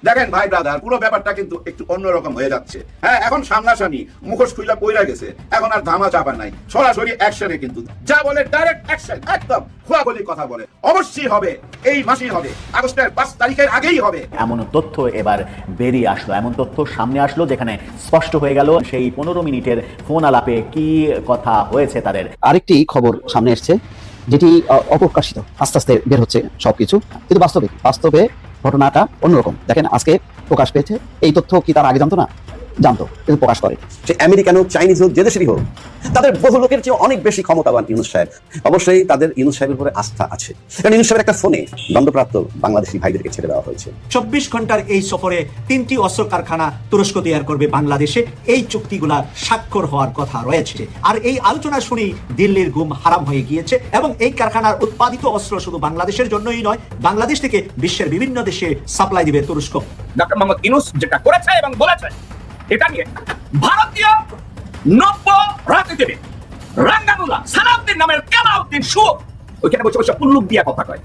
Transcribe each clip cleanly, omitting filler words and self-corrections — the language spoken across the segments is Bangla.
দেখেন ভাই ব্রাদার, পুরো ব্যাপারটা কিন্তু একটু অন্যরকম হয়ে যাচ্ছে। হ্যাঁ, এখন সামনাসামনি মুখোশ খুইলা পইরা গেছে, এখন আর ধামা চাপা নাই, সরাসরি অ্যাকশনে কিন্তু যা বলে ডাইরেক্ট অ্যাকশন, একদম খোলাখুলি কথা বলে। অবশ্যই হবে, এই মাসেই হবে, আগস্টের 5 তারিখের আগেই হবে। এমন তথ্য এবার বেরিয়ে আসলো, এমন তথ্য সামনে আসলো যেখানে স্পষ্ট হয়ে গেল সেই 15 মিনিটের ফোন আলাপে কি কথা হয়েছে তাদের। আরেকটি খবর সামনে এসছে যেটি অপ্রকাশিত, আস্তে আস্তে বের হচ্ছে সবকিছু, কিন্তু বাস্তবে ঘটনাটা অন্যরকম। দেখেন, আজকে প্রকাশ পেয়েছে। এই তথ্য কি তার আগে জানতো না? জানতো, কিন্তু প্রকাশ করে। সে আমেরিকান হোক, চাইনিজ হোক, যে দেশেরই হোক, তাদের বহু লোকের চেয়ে অনেক বেশি ক্ষমতাবান ইউনূস সাহেব। অবশ্যই তাদের ইউনূস সাহেবের উপরে আস্থা আছে, কারণ ইউনূস সাহেবের একটা ফোনে দণ্ডপ্রাপ্ত বাংলাদেশি ভাইদেরকে ছেড়ে দেওয়া হয়েছে। 24 ঘন্টার এই সফরে 3টি অস্ত্র কারখানা তুরস্ক তৈরি করবে বাংলাদেশে, এই চুক্তিগুলা স্বাক্ষর হওয়ার কথা রয়েছে। আর এই আলোচনা শুনেই দিল্লির ঘুম হারাম হয়ে গিয়েছে, এবং এই কারখানার উৎপাদিত অস্ত্র শুধু বাংলাদেশের জন্যই নয়, বাংলাদেশ থেকে বিশ্বের বিভিন্ন দেশে সাপ্লাই দিবে তুরস্ক। ডক্টর মোহাম্মদ ইউনূস যেটা করেছে এবং বলেছে, এটা নিয়ে ভারতীয় নব্য রাজনীতিবিদ রাঙ্গানুল্লাহ সালাউদ্দিন নামের কেলাউদ্দিন শুভ ওইখানে বসে বসে উল্লুক দিয়ে কথা কয়।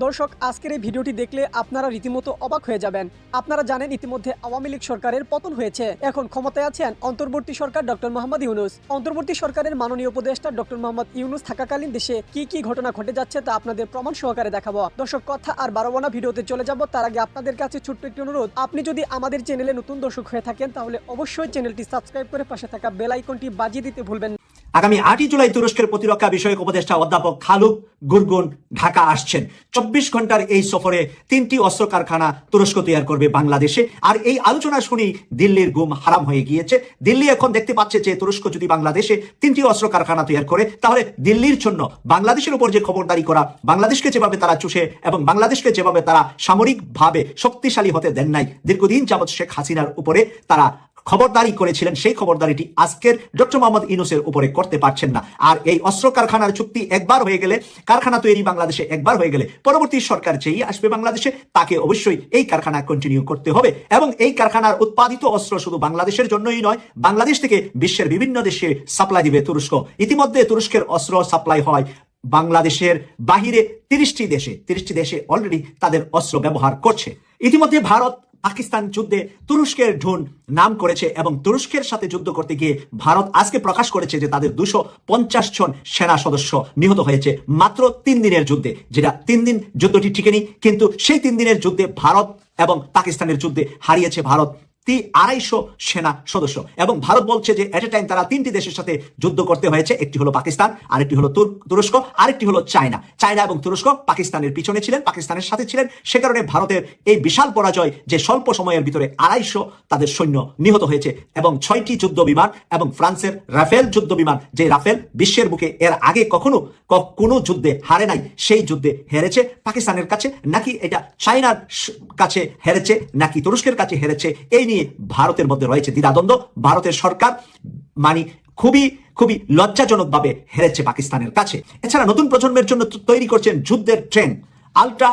দর্শক, আজকের এই ভিডিওটি দেখলে আপনারা রীতিমতো অবাক হয়ে যাবেন। আপনারা জানেন ইতিমধ্যে আওয়ামী লীগ সরকারের পতন হয়েছে, এখন ক্ষমতায় আছেন অন্তর্বর্তী সরকার ডক্টর মোহাম্মদ ইউনূস। অন্তর্বর্তী সরকারের মাননীয় উপদেষ্টা ডক্টর মোহাম্মদ ইউনূস থাকাকালীন দেশে কি কি ঘটনা ঘটে যাচ্ছে তা আপনাদের প্রমাণ সহকারে দেখাবো। দর্শক, কথা আর বাড়াবো না, ভিডিওতে চলে যাব। তার আগে আপনাদের কাছে ছোট্ট একটি অনুরোধ, আপনি যদি আমাদের চ্যানেলে নতুন দর্শক হয়ে থাকেন তাহলে অবশ্যই চ্যানেলটি সাবস্ক্রাইব করে পাশে থাকা বেল আইকনটি বাজিয়ে দিতে ভুলবেন না। আগামী 8 জুলাই তুরস্কের প্রতিরক্ষা বিষয়ক উপদেষ্টা অধ্যাপক খালুক গুরগুন ঢাকা আসছেন। 24 ঘন্টার এই সফরে 3টি অস্ত্র কারখানা তুরস্ক তৈরি করবে বাংলাদেশে। আর এই আলোচনা শুনেই দিল্লির ঘুম হারাম হয়ে গিয়েছে। দিল্লি এখন দেখতে পাচ্ছে যে তুরস্ক যদি বাংলাদেশে 3টি অস্ত্র কারখানা তৈরি করে, তাহলে দিল্লির জন্য বাংলাদেশের উপর যে খবরদারি করা, বাংলাদেশকে যেভাবে তারা চুষে এবং বাংলাদেশকে যেভাবে তারা সামরিকভাবে শক্তিশালী হতে দেন নাই, দীর্ঘদিন যাবৎ শেখ হাসিনার উপরে তারা খবরদারি করেছিলেন, সেই খবরদারিটি আজকের ডক্টর মোহাম্মদ ইউনূসের উপরে করতে পারছেন না। আর এই অস্ত্র কারখানার চুক্তি একবার হয়ে গেলে, কারখানা তৈরি বাংলাদেশে একবার হয়ে গেলে, পরবর্তী সরকার যেই আসবে বাংলাদেশে তাকে অবশ্যই এই কারখানা কন্টিনিউ করতে হবে। এবং এই কারখানার উৎপাদিত অস্ত্র শুধু বাংলাদেশের জন্যই নয়, বাংলাদেশ থেকে বিশ্বের বিভিন্ন দেশে সাপ্লাই দিবে তুরস্ক। ইতিমধ্যে তুরস্কের অস্ত্র সাপ্লাই হয় বাংলাদেশের বাহিরে 30টি দেশে অলরেডি তাদের অস্ত্র ব্যবহার করছে। ইতিমধ্যে ভারত পাকিস্তান যুদ্ধে তুরস্কের ঢুন নাম করেছে, এবং তুরস্কের সাথে যুদ্ধ করতে গিয়ে ভারত আজকে প্রকাশ করেছে যে তাদের 250 জন সেনা সদস্য নিহত হয়েছে মাত্র 3 দিনের যুদ্ধে। যেটা 3 দিন যুদ্ধটি ঠিকই, কিন্তু সেই 3 দিনের যুদ্ধে ভারত এবং পাকিস্তানের যুদ্ধে হারিয়েছে ভারত 250 সেনা সদস্য। এবং ভারত বলছে যে এট এ টাইম তারা 3টি দেশের সাথে যুদ্ধ করতে হয়েছে, একটি হলো পাকিস্তান, আরেকটি হলো তুরস্ক, আরেকটি হলো চায়না। এবং তুরস্ক পাকিস্তানের পিছনে ছিলেন, পাকিস্তানের সাথে ছিলেন। সে কারণে ভারতের এই বিশাল পরাজয় যে স্বল্প সময়ের ভিতরে 250 তাদের সৈন্য নিহত হয়েছে, এবং 6টি যুদ্ধ বিমান এবং ফ্রান্সের রাফেল যুদ্ধ বিমান, যে রাফেল বিশ্বের বুকে এর আগে কখনো কোনো যুদ্ধে হারে নাই, সেই যুদ্ধে হেরেছে পাকিস্তানের কাছে, নাকি এটা চায়নার কাছে হেরেছে, নাকি তুরস্কের কাছে হেরেছে, এই নিয়ে ভারতের মধ্যে রয়েছে দ্বিধাদ্বন্দ্ব। ভারতের সরকার খুবই লজ্জাজনকভাবে হেরেছে পাকিস্তানের কাছে। এছাড়া নতুন প্রজন্মের জন্য তৈরি করছেন যুদ্ধের ট্রেন আল্ট্রা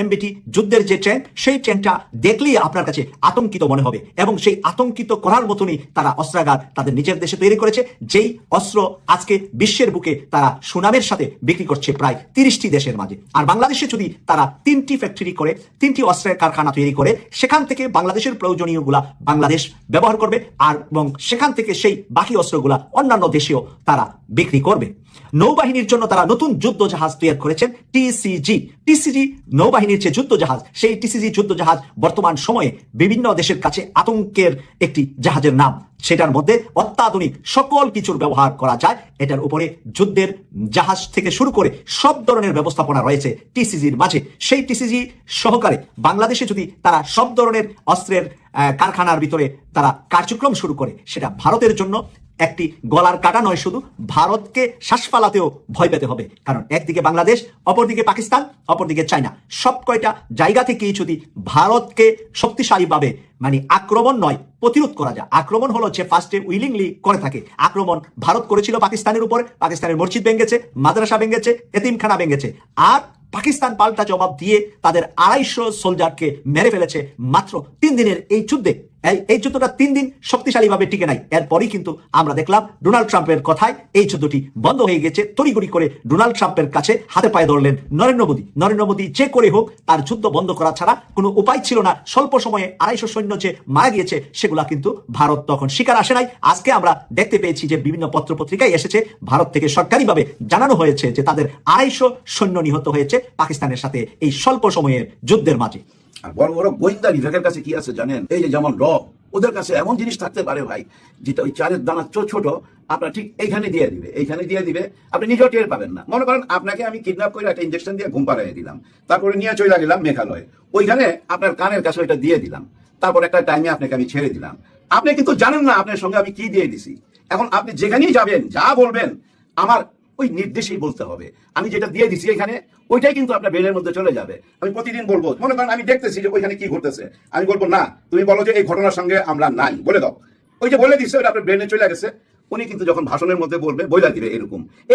এমবিটি যুদ্ধের যে ট্রেন, সেই ট্রেনটা দেখলেই আপনার কাছে আতঙ্কিত মনে হবে, এবং সেই আতঙ্কিত করার মতনই তারা অস্ত্রাগার তাদের নিজের দেশে তৈরি করেছে, যেই অস্ত্র আজকে বিশ্বের বুকে তারা সুনামের সাথে বিক্রি করছে প্রায় 30টি দেশের মাঝে। আর বাংলাদেশে যদি তারা 3টি ফ্যাক্টরি করে, 3টি অস্ত্রের কারখানা তৈরি করে, সেখান থেকে বাংলাদেশের প্রয়োজনীয়গুলা বাংলাদেশ ব্যবহার করবে, আর এবং সেখান থেকে সেই বাকি অস্ত্রগুলা অন্যান্য দেশেও তারা বিক্রি করবে। নৌবাহিনীর জন্য তারা নতুন যুদ্ধ জাহাজ তৈরি করেছেন টিসিজি নৌবাহিনীর যে যুদ্ধ জাহাজ, সেই টিসিজি যুদ্ধ জাহাজ বর্তমান সময়ে বিভিন্ন দেশের কাছে আতঙ্কের একটি জাহাজের নাম। সেটার মধ্যে অত্যাধুনিক সকল কিছুর ব্যবহার করা যায়। এটার উপরে যুদ্ধের জাহাজ থেকে শুরু করে সব ধরনের ব্যবস্থাপনা রয়েছে টিসিজির মাঝে। সেই টিসিজি সহকারে বাংলাদেশে যদি তারা সব ধরনের অস্ত্রের কারখানার ভিতরে তারা কার্যক্রম শুরু করে, সেটা ভারতের জন্য একটি গলার কাটা নয়, শুধু ভারতকে শ্বাস ফালাতেও ভয় পেতে হবে। কারণ একদিকে বাংলাদেশ, অপরদিকে পাকিস্তান, অপরদিকে চায়না, সব কয়টা জায়গা থেকেই যদি ভারতকে শক্তিশালীভাবে আক্রমণ নয় প্রতিরোধ করা যায়। আক্রমণ হলো যে ফার্স্টে উইলিংলি করে থাকে। আক্রমণ ভারত করেছিল পাকিস্তানের উপরে, পাকিস্তানের মসজিদ ভেঙেছে, মাদ্রাসা ভেঙেছে, এতিমখানা ভেঙেছে। আর পাকিস্তান পাল্টা জবাব দিয়ে তাদের 250 সোলজারকে মেরে ফেলেছে মাত্র 3 দিনের এই যুদ্ধে। এই যুদ্ধটা 3 দিন শক্তিশালীভাবে টিকে নাই। এরপরই কিন্তু আমরা দেখলাম ডোনাল্ড ট্রাম্পের কথায় এই যুদ্ধটি বন্ধ হয়ে গেছে। তড়িঘড়ি করে ডোনাল্ড ট্রাম্পের কাছে হাতে পায়ে ধরলেন নরেন্দ্র মোদী। নরেন্দ্র মোদী যে করে হোক তার যুদ্ধ বন্ধ করা ছাড়া কোনো উপায় ছিল না। স্বল্প সময়ে 250 সৈন্য যে মারা গিয়েছে সেগুলা কিন্তু ভারত তখন স্বীকার আসে নাই। আজকে আমরা দেখতে পেয়েছি যে বিভিন্ন পত্রপত্রিকায় এসেছে, ভারত থেকে সরকারিভাবে জানানো হয়েছে যে তাদের 250 সৈন্য নিহত হয়েছে পাকিস্তানের সাথে এই স্বল্প সময়ের যুদ্ধের মাঝে। আর বড় বড় গোয়েন্দা বিভাগের কাছে কি আছে জানেন? এই যে যেমন র, ওদের কাছে এমন জিনিস থাকতে পারে ভাই, যেটা ওই চালের দানা ছোট আপনার ঠিক এইখানে দিয়ে দিবে, এইখানে দিয়ে দিবে, আপনি নিজেও টের পাবেন না। মনে করেন আপনাকে আমি কিডন্যাপ করে একটা ইঞ্জেকশন দিয়ে ঘুম পাড়াইয়ে দিলাম, তারপরে নিয়ে চলে গেলাম মেঘালয়, ওইখানে আপনার কানের কাছে ওইটা দিয়ে দিলাম, তারপর একটা টাইমে আপনাকে আমি ছেড়ে দিলাম। আপনি কিন্তু জানেন না আপনার সঙ্গে আমি কি দিয়ে দিছি। এখন আপনি যেখানেই যাবেন, যা বলবেন আমার ওই নির্দেশেই বলতে হবে। আমি যেটা দিয়ে দিছি এখানে, ওইটাই কিন্তু আপনার ব্রেনের মধ্যে চলে যাবে। আমি প্রতিদিন বলবো, মনে করেন আমি দেখতেছি যে ওইখানে কি ঘটতেছে, আমি বলবো না তুমি বলো যে এই ঘটনার সঙ্গে আমরা নাই, বলে দাও। ওই যে বলে দিচ্ছে ওটা আপনার ব্রেনে চলে গেছে। উনি কিন্তু যখন ভাষণের মধ্যে বলবে বইলা দিবে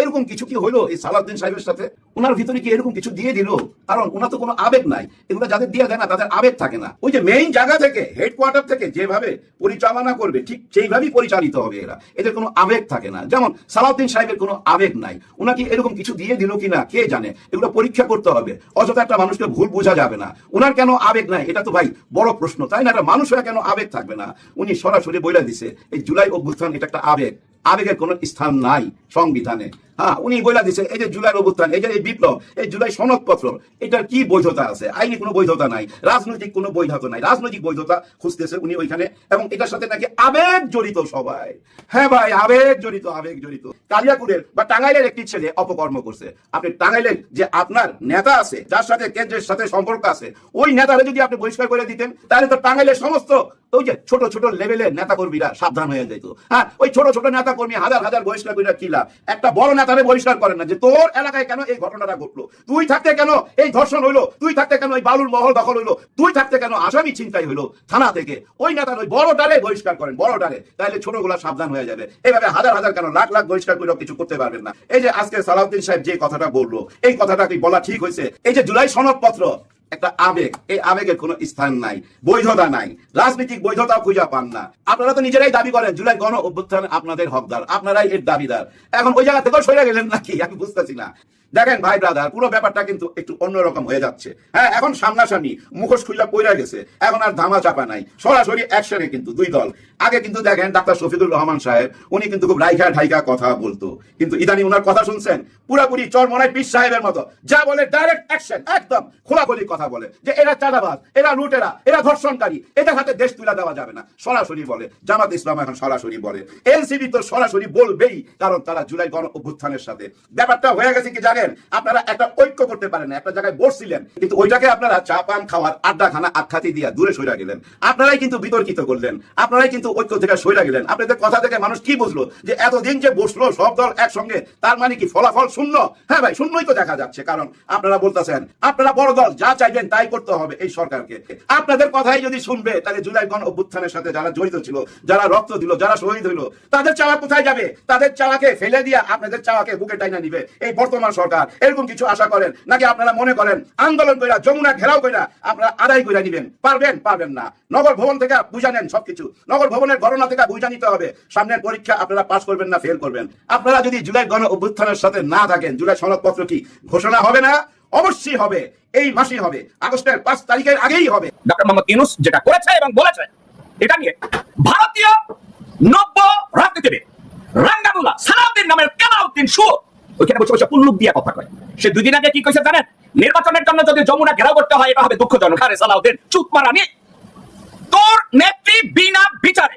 এরকম কিছু কি হইলো এই সালাউদ্দিন সাহেবের সাথে? ওনার ভিতরে কি এরকম কিছু দিয়ে দিল? কারণ ওনার তো কোনো আবেগ নাই। এগুলো যাদের দিয়ে দেয় না তাদের আবেগ থাকে না। ওই যে মেইন জায়গা থেকে, হেডকোয়ার্টার থেকে যেভাবে পরিচালনা করবে ঠিক সেইভাবেই পরিচালিত হবে এরা। এদের কোনো আবেগ থাকে না। যেমন সালাউদ্দিন সাহেবের কোনো আবেগ নাই। ওনাকে এরকম কিছু দিয়ে দিল কিনা কে জানে, এগুলো পরীক্ষা করতে হবে। অযথা একটা মানুষকে ভুল বোঝা যাবে না। ওনার কেন আবেগ নাই এটা তো ভাই বড় প্রশ্ন, তাই না? একটা মানুষেরা কেন আবেগ থাকবে না? উনি সরাসরি বলে দিছে এই জুলাই অভ্যুত্থান এটা একটা আবেগ। আবেগের কোনো স্থান নাই সংবিধানে। হ্যাঁ, উনি বলে দিছে এই যে জুলাই অভ্যুত্থান, এই যে এই বিপ্লব, এই জুলাই সনদপত্র, এটার কি বৈধতা আছে? আইনি কোনো বৈধতা নাই, রাজনৈতিক কোনো বৈধতা নাই। রাজনৈতিক বৈধতা খুঁজতেছে উনি ওইখানে, এবং এটার সাথে নাকি আবেগ জড়িত সবাই। হ্যাঁ ভাই, আবেগ জড়িত, আবেগ জড়িত। কালিয়াকুড়ের বা টাঙ্গাইলের একটি ছেলে অপকর্ম করছে। আপনি টাঙ্গাইলের যে আপনার নেতা আছে, যার সাথে কেন্দ্রের সাথে সম্পর্ক আছে, ওই নেতারে যদি আপনি বহিষ্কার করে দিতেন, তাহলে তো টাঙ্গাইলের সমস্ত ওই যে ছোট ছোট লেভেলের নেতা কর্মীরা সাবধান হয়ে যেত। হ্যাঁ, ওই ছোট ছোট নেতা কর্মী হাজার হাজার বহিষ্কার করে কি লাভ? একটা বড় নেতারে বহিষ্কার করেন না যে তোর এলাকায় কেন এই ঘটনাটা ঘটলো, তুই থাকতে কেন এই ধর্ষণ হইলো, তুই থাকতে কেন এই বালুর মহল দখল হইলো, তুই থাকতে কেন আসামি ছিনতাই হইলো থানা থেকে। ওই নেতার ওই বড়টারে বহিষ্কার করেন, বড়টারে, তাহলে ছোটগুলা সাবধান হয়ে যাবে। এইভাবে হাজার হাজার কেন লাখ লাখ বহিষ্কার করেও কিছু করতে পারবেন না। এই যে আজকে সালাউদ্দিন সাহেব যে কথাটা বললো, এই কথাটা কি বলা ঠিক হয়েছে? এই যে জুলাই সনদপত্র একটা আবেগ, এই আবেগের কোনো স্থান নাই, বৈধতা নাই, রাজনৈতিক বৈধতা খুঁজে পান না। আপনারা তো নিজেরাই দাবি করেন জুলাই গণ অভ্যুত্থান আপনাদের হকদার, আপনারাই এর দাবিদার। এখন ওই জায়গা থেকেও সরে গেলেন নাকি আমি বুঝতেছি না। দেখেন ভাই ব্রাদার, পুরো ব্যাপারটা কিন্তু একটু অন্যরকম হয়ে যাচ্ছে। হ্যাঁ, এখন সামনাসামনি মুখোশ খুইলা পইরা গেছে, এখন আর ধামা চাপা নাই, সরাসরি অ্যাকশনে কিন্তু দুই দল। আগে কিন্তু দেখেন ডাক্তার শফিকুর রহমান সাহেব, উনি কিন্তু খুব রাইখা ঢাইকা কথা বলতো, কিন্তু ইদানি ওনার কথা শুনছেন পুরাপুরি চরমনাই পীর সাহেবের মতো, যা বলে ডাইরেক্ট অ্যাকশন, একদম খোলাখুলি কথা বলে যে এরা চাঁদাবাজ, এরা লুটেরা, এরা ধর্ষণকারী, এদের হাতে দেশ তুলে দেওয়া যাবে না, সরাসরি বলে। জামাত ইসলাম এখন সরাসরি বলে, এনসিপি তো সরাসরি বলবেই, কারণ তারা জুলাই গণ অভ্যুত্থানের সাথে। ব্যাপারটা হয়ে গেছে কি জানেন, আপনারা একটা ঐক্য করতে পারেন না, একটা জায়গায় বসছিলেন, কিন্তু ওইটাকে আপনারা চা পান খাওয়ার আড্ডাখানা আখ্যাতি দিয়া দূরে সইরা গেলেন। আপনারাই কিন্তু বিতর্কিত করলেন, আপনারাই কিন্তু ঐক্য থেকে সইরা গেলেন। আপনাদের কথা থেকে মানুষ কি বুঝলো যে এতদিন যে বসলো সব দল একসঙ্গে, তার মানে কি ফলাফল শূন্য? হ্যাঁ ভাই, শূন্যই তো দেখা যাচ্ছে। কারণ আপনারা বলতেছেন আপনারা বড় দল, যা চাইবেন তাই করতে হবে এই সরকারকে। আপনাদের কথাই যদি শুনবে, তাহলে জুলাই গণ অভ্যুত্থানের সাথে যারা জড়িত ছিল, যারা রক্ত দিল, যারা শহীদ হইল, তাদের চাওয়া কোথায় যাবে? তাদের চাওয়াকে ফেলে দিয়া আপনাদের চাওয়াকে বুকে টাইনা নিবে এই বর্তমান সরকার। এরকম কিছু আশা করেন নাকি? আপনারা মনে করেন আন্দোলন কইরা, যমুনা ঘেরাও কইরা আপনারা আদায় কইরা নিবেন? পারবেন? পারবেন না। নগর ভবন থেকে বুঝা নেন সবকিছু, নগর ভবনের গণনা থেকে বুঝা নিতে হবে সামনের পরীক্ষা আপনারা পাস করবেন না ফেল করবেন। আপনারা যদি জুলাই গণ অভ্যুত্থানের সাথে না থাকেন, জুলাই সনদপত্র কি ঘোষণা হবে না? অবশ্যই হবে, এই মাসেই হবে, আগস্টের 5 তারিখের আগেই হবে। ডক্টর মোহাম্মদ ইউনূস যেটা করেছে এবং বলেছে, এটা নিয়ে ভারতীয় নব্য রাজনীতিবিদ রাঙ্গানুলা সালাউদ্দিন নামের কালাউদ্দিন শু ওইখানে বসে বসে পুল্লুক দিয়ে কথা কয়। সে 2 দিন আগে কি কইছে জানেন? নির্বাচনের জন্য যদি যমুনা ঘেরাও করতে হয়, এটা হবে দুঃখজনক। আরে সালাউদ্দিন, চুপ মারানি। তোর নেত্রী বিনা বিচারে,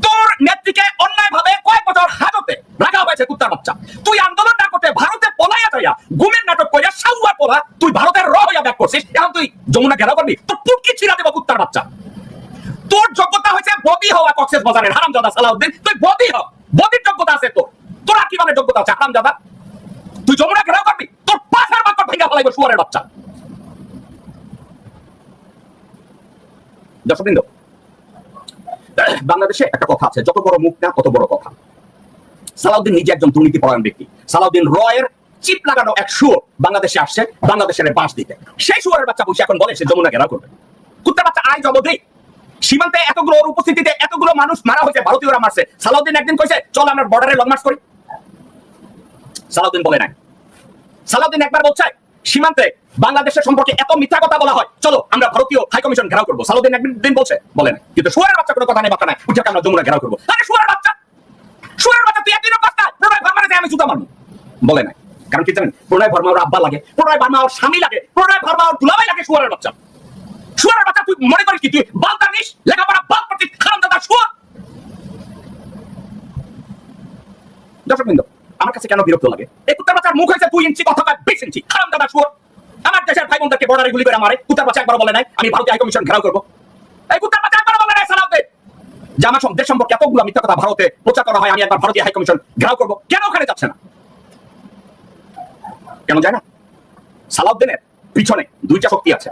তোর নেত্রীকে অন্যায়ভাবে কয়েক বছর হাজতে রাখা হয়েছে, কুত্তার বাচ্চা। তুই আন্দোলন না করতে ভারতে পলাইয়া যাইয়া গুমের নাটক কইরা সাউয়ার পোলা, তুই ভারতের র হইয়া ব্যাক করছিস। এখন তুই যমুনা ঘেরাও করবি? তোর পুটকি ছিড়া দেব, কুত্তার বাচ্চা। তোর যোগ্যতা হয়েছে বদি হওয়া কক্সেস বাজারের হারামজাদা সালাউদ্দিন। তুই বদি হ, বদির যোগ্যতা আছে তোর। তোর আর কিভাবে যোগ্যতা আছে হারামজাদা? তুই যমুনা ঘেরাও করবি? তোর পাশের বাক্য ভেঙে ফেলাইব শুয়ারের বাচ্চা। দর্শকবৃন্দ, বাংলাদেশে একটা কথা আছে, যত বড় মুখ না তত বড় কথা। সালাউদ্দিন নিজে একজন দুর্নীতি পরায়ণ ব্যক্তি। সালাউদ্দিন রয়ের চিপ লাগানো এক শুয়োর বাংলাদেশে আসছে বাংলাদেশের বাঁশ দিতে। সেই শুয়ারের বাচ্চা বসে এখন বলে সে যমুনা ঘেরাও করবে। কুত্তার বাচ্চা, আই জবদেই সীমান্তে এতগুলো ওর উপস্থিতিতে এতগুলো মানুষ মারা হয়েছে, ভারতীয়রা মারছে। সালাউদ্দিন একদিন কইছে চল আমরা বর্ডারে লং মার্চ করি? সালাউদ্দিন বলে নাই। সালাউদ্দিন একবার বলছে সীমান্তে বাংলাদেশের সম্পর্কে এত মিথ্যা কথা বলা হয়, চলো আমরা ভারতীয় হাই কমিশন ঘেরাও করবো। সালাউদ্দিন একদিন বলছে? বলে নাই। কিন্তু শুয়ারের বাচ্চা কোনো কথা নেই, বাচ্চা নাই, উঠাকে আমরা যমুনা ঘেরাও করবো। আরে শুয়ারের বাচ্চা তুই একদিনও কথা প্রণয় ভার্মারে আমি জুতা মারবো? বলে নাই। কারণ কি জানেন, প্রণয় ভার্মা ওর আব্বা লাগে, প্রণয় ভার্মা ওর স্বামী লাগে, প্রণয় ভার্মা ওর দুলাভাই লাগে। শুয়ারের বাচ্চা, শুয়ারের বাচ্চা তুই মনে করিস কি তুই বাল জানিস? লেখাপড়া বাল করছিস, হারামজাদা শুয়ার। দর্শকবৃন্দ, আমার কাছে কেন বিরক্ত লাগে? এই কুত্তার বাচ্চার মুখ হয়েছে 2 ইঞ্চি, কথা কয় 20 ইঞ্চি, হারামজাদা শুয়ার। আমার দেশের ভাই বোনদেরকে বর্ডারে গুলি করে মারে, কুত্তার বাচ্চা একবার বলে নাই আমি ভারতীয় হাই কমিশন ঘেরাও করবো। এই কুত্তার বাচ্চা একবার বলে নাই সালাউদ্দিন যে আমার দেশ সম্পর্কে এতগুলো মিথ্যা কথা ভারতে প্রচার করা হয়, আমি একবার ভারতীয় হাই কমিশন ঘেরাও করবো। কেন ওখানে যাচ্ছে না? কেন যায় না? সালাউদ্দিনের পিছনে দুইটা শক্তি আছে।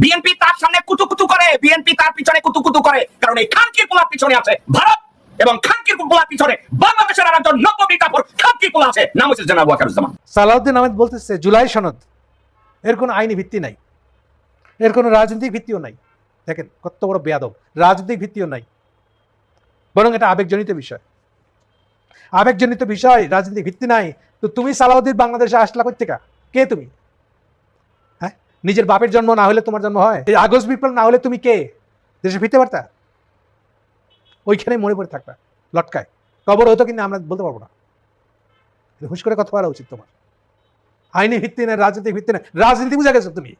বিএনপি তার সামনে কুতুকুতু করে, বিএনপি তার পিছনে কুতুকুতু করে, কারণ এই খানকির পোলার পিছনে আছে ভারত, এবং খানকির পোলার পিছনে বাংলাদেশের আর একজন নব্যবিকাপর খানকির পোলা আছে, নাম হচ্ছে জনাব ওয়াকারুজ্জামান। সালাউদ্দিন আহমেদ বলতেছে জুলাই সনদ, এর কোনো আইনি ভিত্তি নাই, এর কোনো রাজনৈতিক ভিত্তিও নাই। দেখেন কত বড় বেয়াদব, রাজনৈতিক ভিত্তিও নাই, বরং এটা আবেগজনিত বিষয়। আবেগজনিত বিষয়, রাজনৈতিক ভিত্তি নাই। তো তুমি সালাউদ্দিন বাংলাদেশে আসলা কই থেকে? কে তুমি? হ্যাঁ, নিজের বাপের জন্ম না হলে তোমার জন্ম হয়? এই আগস্ট বিপ্লব না হলে তুমি কে? দেশে ফিরতে পারতা? ওইখানে মনে পড়ে থাকবা লটকায়। কবর হতো কিনা আমরা বলতে পারবো না। হুশ করে কথা বলা উচিত তোমার। আইনি ভিত্তি নেই, রাজনৈতিক ভিত্তি নেই। রাজনীতি বুঝা গেছো তুমি?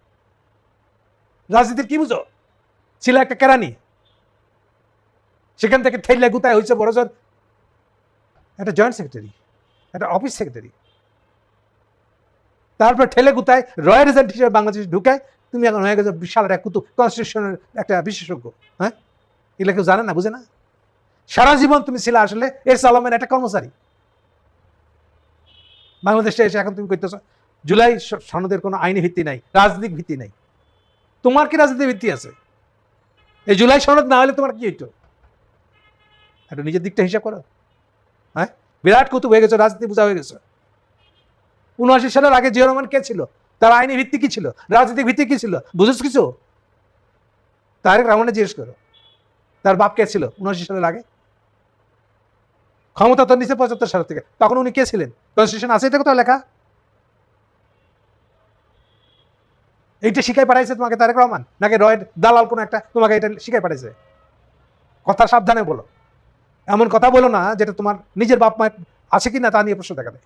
রাজনীতির কি বুঝো? ছিল একটা কেরানি, সেখান থেকে ঠেলে গুতায় হয়েছে বড়জোর একটা জয়েন্ট সেক্রেটারি, একটা অফিস সেক্রেটারি। তারপর ঠেলে গুতায় রয়্যাল এজেন্ট হিসেবে বাংলাদেশ ঢুকায় তুমি এখন হয়ে গেছো বিশাল একটা কুতু, কনস্টিটিউশনের একটা বিশেষজ্ঞ। হ্যাঁ, এগুলো কেউ জানে না, বুঝে না। সারা জীবন তুমি ছিলে আসলে এস আলমের একটা কর্মচারী। বাংলাদেশে এসে এখন তুমি কইতেছ জুলাই সনদের কোনো আইনি ভিত্তি নাই, রাজনৈতিক ভিত্তি নাই। তোমার কি রাজনৈতিক ভিত্তি আছে? এই জুলাই সনদ না হলে তোমার কি হইতো? একটু নিজের দিকটা হিসাব করো। হ্যাঁ, বিরাট কুতুব হয়ে গেছে, রাজনীতি বোঝা হয়ে গেছে। 79 সালের আগে জিয়া রহমান কে ছিল? তার আইনি ভিত্তি কি ছিল? রাজনৈতিক ভিত্তি কি ছিল? বুঝেছ কিছু? তারেক রহমানে জিজ্ঞেস করো, তার বাপ কে ছিল 79 সালের আগে? ক্ষমতা তো নিচে 75 সাল থেকে, তখন উনি কে ছিলেন? কনস্টিটিউশন আছে এটা কোথাও লেখা? এইটা শিখাই পাঠাইছে তোমাকে তারেক রহমান, নাকি রয়ের দালাল কোন একটা তোমাকে এটা শিখাই পাঠাইছে? কথা সাবধানে বলো, এমন কথা বলো না যেটা তোমার নিজের বাপ মায়ের আছে কিনা তা নিয়ে প্রশ্ন দেখা দেয়।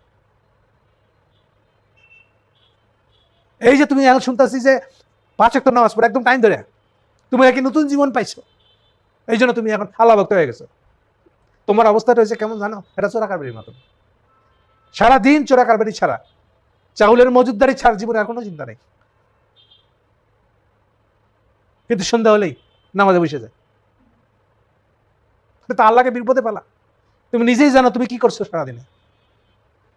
এই যে তুমি এখন শুনতেছি যে 5 ওয়াক্ত নামাজ পড়ে একদম টাইম ধরে, তুমি নাকি নতুন জীবন পাইছো, এই জন্য তুমি এখন আল্লাহ ভক্ত হয়ে গেছো। তোমার অবস্থাটা হয়েছে কেমন জানো? এটা চোরা কারবারির মতো। সারাদিন চোরা কারবারি ছাড়া, চাউলের মজুদদারি ছাড়া জীবনে আর কোনো চিন্তা নেই। কিন্তু সন্ধ্যা হলেই নামাজে বসে যায়। তা আল্লাহকে বিপদে পেলা। তুমি নিজেই জানো তুমি কি করছো সারাদিনে।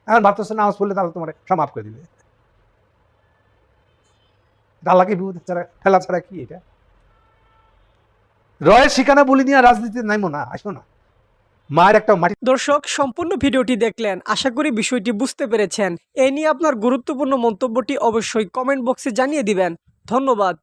এখন ভাবতেছো নামাজ পড়লে তাহলে তোমার সব মাফ করে দিবে। আল্লাহকে বিপদে ছাড়া ফেলা ছাড়া কি এটা? রয়ের শিকানা বলি নিয়ে রাজনীতি নাইমো না, আসো না। মায়ের একটা মাটি। দর্শক, সম্পূর্ণ ভিডিওটি দেখলেন, আশা করি বিষয়টি বুঝতে পেরেছেন। এই নিয়ে আপনার গুরুত্বপূর্ণ মন্তব্যটি অবশ্যই কমেন্ট বক্সে জানিয়ে দিবেন। ধন্যবাদ।